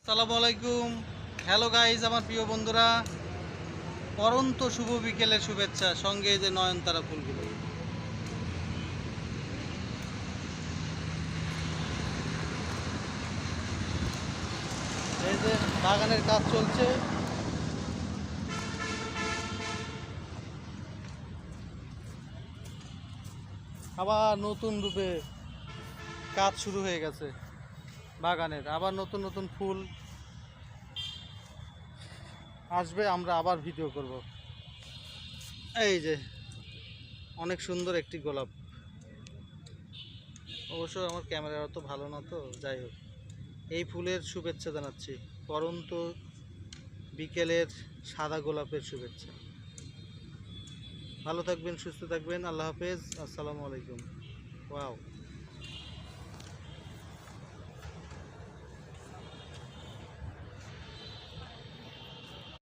আসসালামু আলাইকুম। Hello guys, আমার প্রিয় বন্ধুরা, পরন্ত শুভ বিকেলের শুভেচ্ছা। সঙ্গে এই যে নয়নতারা ফুলগুলো, এই যে বাগানের কাজ চলছে। আবার নতুন রূপে কাজ শুরু হয়ে গেছে বাগানের। আবার নতুন নতুন ফুল আসবে, আমরা আবার ভিডিও করব। এই যে অনেক সুন্দর একটি গোলাপ। অবশ্য আমার ক্যামেরা অত ভালো না, তো যাই হোক, এই ফুলের শুভেচ্ছা জানাচ্ছি। পরন্ত বিকেলের সাদা গোলাপের শুভেচ্ছা। ভালো থাকবেন, সুস্থ থাকবেন। আল্লাহ হাফেজ। আসসালামু আলাইকুম। ওয়াও।